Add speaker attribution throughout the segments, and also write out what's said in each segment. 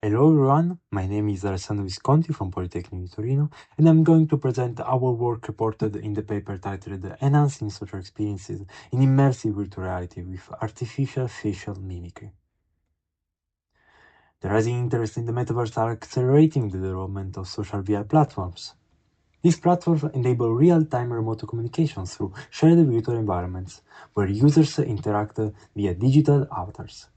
Speaker 1: Hello everyone, my name is Alessandro Visconti from Politecnico Torino, and I'm going to present our work reported in the paper titled Enhancing Social Experiences in Immersive Virtual Reality with Artificial Facial Mimicry. The rising interest in the Metaverse are accelerating the development of social VR platforms. These platforms enable real-time remote communication through shared virtual environments, where users interact via digital avatars.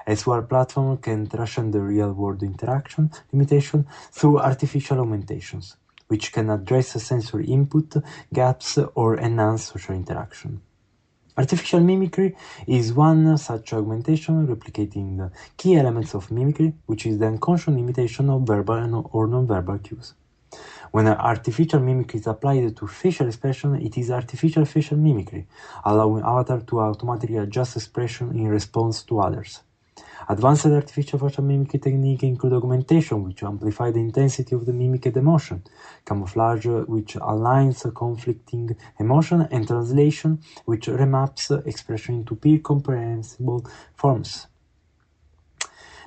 Speaker 1: As well, platform can transcend the real-world interaction limitation through artificial augmentations, which can address sensory input gaps or enhance social interaction. Artificial mimicry is one such augmentation replicating the key elements of mimicry, which is the unconscious imitation of verbal or non-verbal cues. When artificial mimicry is applied to facial expression, it is artificial facial mimicry, allowing avatar to automatically adjust expression in response to others. Advanced artificial facial mimicry techniques include augmentation, which amplify the intensity of the mimicked emotion, camouflage, which aligns conflicting emotion, and translation, which remaps expression into peer-comprehensible forms.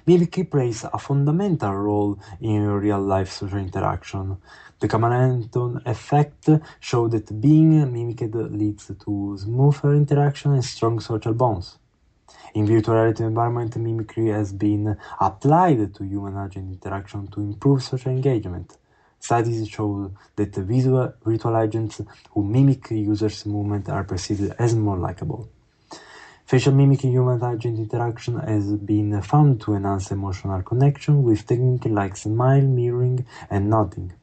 Speaker 1: Mimicry plays a fundamental role in real-life social interaction. The chameleon effect showed that being mimicked leads to smoother interaction and strong social bonds. In virtual reality environment, mimicry has been applied to human-agent interaction to improve social engagement. Studies show that virtual agents who mimic users' movement are perceived as more likable. Facial mimicking human-agent interaction has been found to enhance emotional connection with techniques like smile, mirroring, and nodding.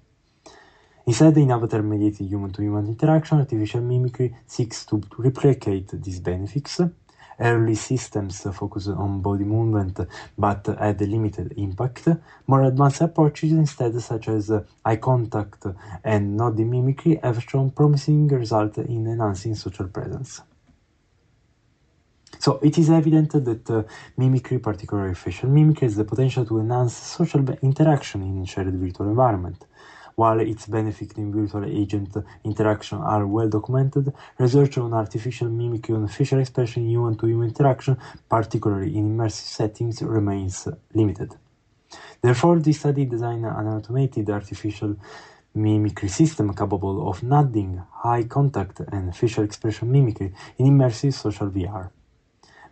Speaker 1: Instead, in avatar-mediated human-to-human interaction, artificial mimicry seeks to replicate these benefits. Early systems focus on body movement but had limited impact. More advanced approaches instead, such as eye contact and nodding mimicry, have shown promising results in enhancing social presence. So it is evident that mimicry, particularly facial mimicry, has the potential to enhance social interaction in shared virtual environment. While its benefits in virtual agent interaction are well documented, research on artificial mimicry on facial expression in human-to-human interaction, particularly in immersive settings, remains limited. Therefore, this study designed an automated artificial mimicry system capable of nodding, eye contact, and facial expression mimicry in immersive social VR.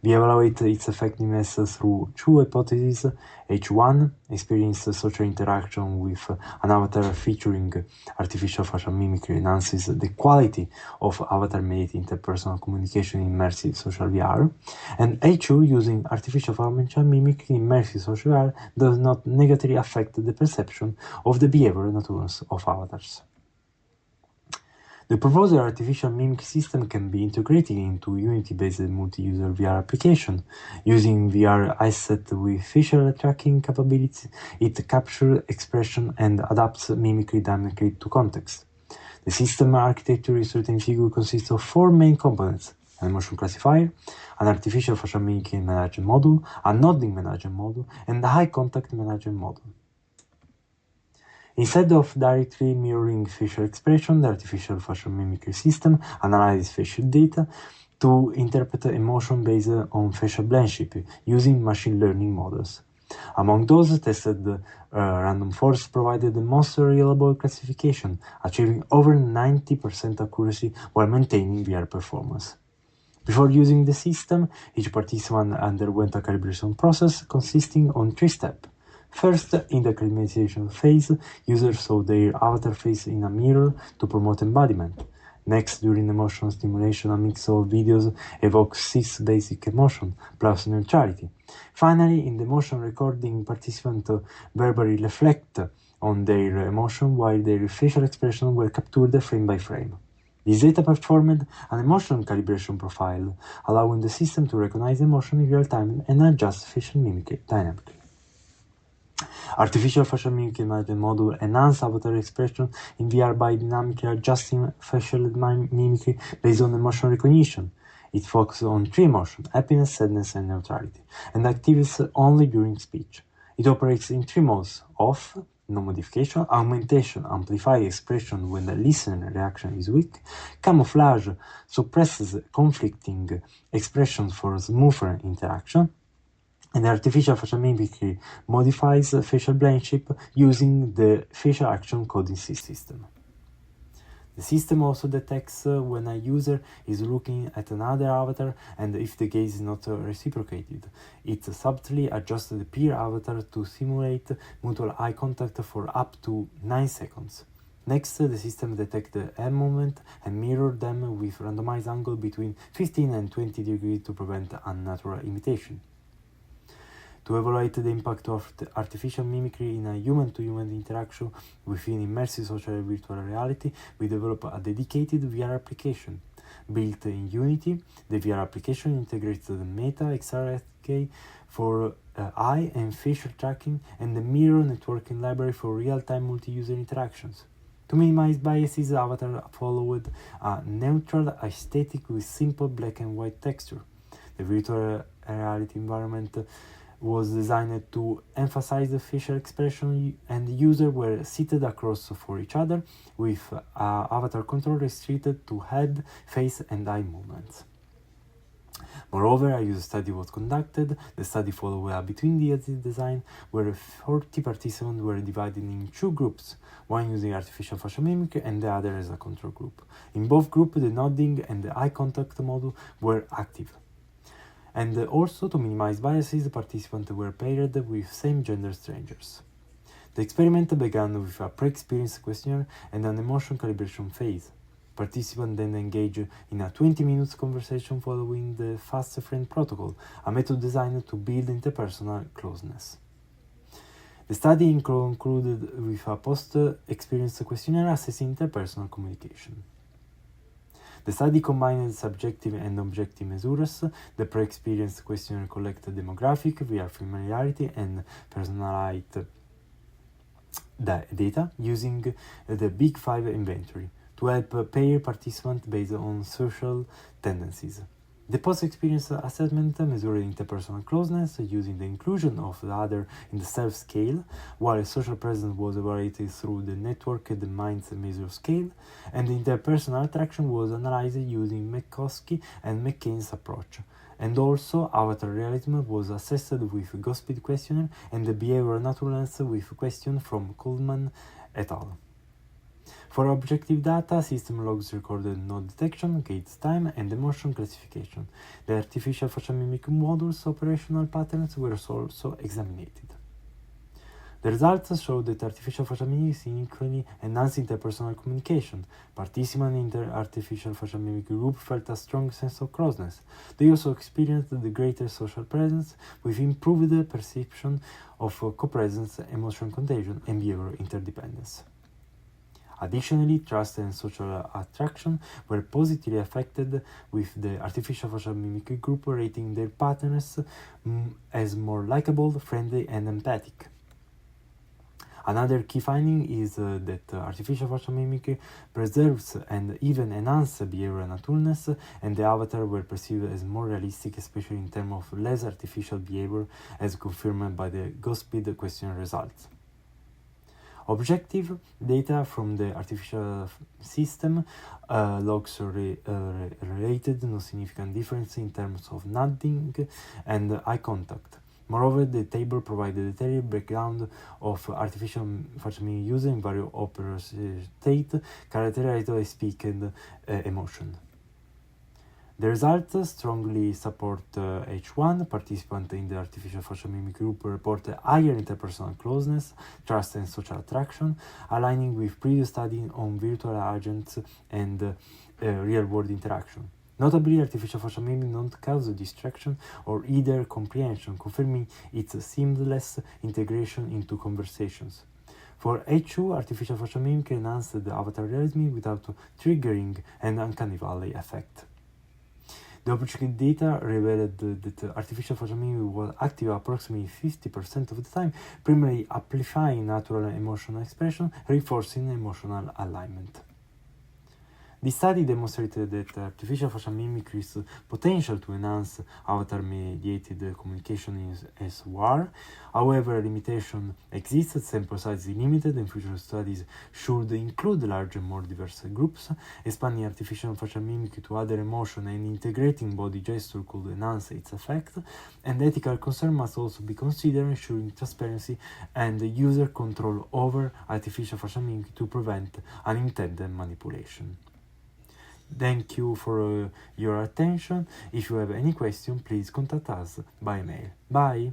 Speaker 1: We evaluate its effectiveness through two hypotheses. H1, experience social interaction with an avatar featuring artificial facial mimicry enhances the quality of avatar-mediated interpersonal communication in immersive social VR. And H2, using artificial facial mimicry in immersive social VR does not negatively affect the perception of the behavior naturalness of avatars. The proposed artificial mimic system can be integrated into Unity-based multi-user VR application. Using VR asset with facial tracking capabilities, it captures expression and adapts mimicry dynamically to context. The system architecture in certain figure consists of four main components: an emotion classifier, an artificial facial mimicry management module, a nodding management module, and a eye contact management module. Instead of directly mirroring facial expression, the artificial facial mimicry system analyzes facial data to interpret emotion based on facial blendship using machine learning models. Among those tested, random forest provided the most reliable classification, achieving over 90% accuracy while maintaining VR performance. Before using the system, each participant underwent a calibration process consisting on 3 steps. First, in the acclimatization phase, users saw their avatar face in a mirror to promote embodiment. Next, during emotion stimulation, a mix of videos evokes 6 basic emotions, plus neutrality. Finally, in the emotion recording, participants verbally reflect on their emotion while their facial expressions were captured frame by frame. This data performed an emotion calibration profile, allowing the system to recognize emotion in real time and adjust facial mimicry dynamically. Artificial facial mimicry management module enhance avatar expression in VR by dynamically adjusting facial mimicry based on emotion recognition. It focuses on 3 emotions: happiness, sadness, and neutrality, and activates only during speech. It operates in 3 modes: off, no modification; augmentation, amplify expression when the listener reaction is weak; camouflage, suppresses conflicting expressions for smoother interaction; And artificial facial mimicry modifies facial blendship using the facial action coding system. The system also detects when a user is looking at another avatar and if the gaze is not reciprocated. It subtly adjusts the peer avatar to simulate mutual eye contact for up to 9 seconds. Next, the system detects the hand movement and mirrors them with randomized angle between 15 and 20 degrees to prevent unnatural imitation. To evaluate the impact of the artificial mimicry in a human-to-human interaction within immersive social and virtual reality, we develop a dedicated VR application. Built in Unity, the VR application integrates the Meta XR for eye and facial tracking and the Mirror networking library for real-time multi-user interactions. To minimize biases, the avatar followed a neutral aesthetic with simple black and white texture. The virtual reality environment was designed to emphasize the facial expression, and the users were seated across for each other, with avatar control restricted to head, face, and eye movements. Moreover, a user study was conducted. The study followed a between-the-edges design where 40 participants were divided in 2 groups, one using artificial facial mimicry and the other as a control group. In both groups, the nodding and the eye contact module were active. And also, to minimize biases, participants were paired with same-gender strangers. The experiment began with a pre-experience questionnaire and an emotion calibration phase. Participants then engaged in a 20-minute conversation following the Fast Friend protocol, a method designed to build interpersonal closeness. The study concluded with a post-experience questionnaire assessing interpersonal communication. The study combined subjective and objective measures. The pre-experience questionnaire collected demographic, VR familiarity, and personalized data using the Big Five inventory to help pair participants based on social tendencies. The post-experience assessment measured interpersonal closeness using the inclusion of the other in the self-scale, while social presence was evaluated through the networked minds measure scale, and the interpersonal attraction was analyzed using Minkowski and McCain's approach. And also, avatar realism was assessed with Gospel questionnaire and the behavioral naturalness with question from Coleman et al. For objective data, system logs recorded node detection, gaze time, and emotion classification. The artificial facial mimicry module's operational patterns were also examined. The results showed that artificial facial mimicry significantly enhanced interpersonal communication. Participants in the artificial facial mimicry group felt a strong sense of closeness. They also experienced the greater social presence with improved perception of co-presence, emotion contagion, and behavioral interdependence. Additionally, trust and social attraction were positively affected, with the artificial facial mimicry group rating their partners as more likable, friendly, and empathic. Another key finding is that artificial facial mimicry preserves and even enhances behavioral naturalness, and the avatar were perceived as more realistic, especially in terms of less artificial behavior, as confirmed by the Gospel questionnaire results. Objective data from the artificial system logs related no significant difference in terms of nodding and eye contact. Moreover, the table provided a detailed breakdown of artificial facial mimicry used in various operative states characterized by speech and emotion. The results strongly support H1. Participants in the artificial facial mimicry group reported higher interpersonal closeness, trust, and social attraction, aligning with previous studies on virtual agents and real-world interaction. Notably, artificial facial mimicry don't cause distraction or either comprehension, confirming its seamless integration into conversations. For H2, artificial facial mimicry enhanced the avatar realism without triggering an uncanny valley effect. The objective data revealed that artificial facial mimicry was active approximately 50% of the time, primarily amplifying natural emotional expression, reinforcing emotional alignment. The study demonstrated that artificial facial mimicry's potential to enhance avatar-mediated communication is war. However, a limitation exists, sample size is limited, and future studies should include larger, more diverse groups. Expanding artificial facial mimicry to other emotion and integrating body gesture could enhance its effect, and ethical concern must also be considered, ensuring transparency and user control over artificial facial mimicry to prevent unintended manipulation. Thank you for your attention. If you have any question, please contact us by mail. Bye!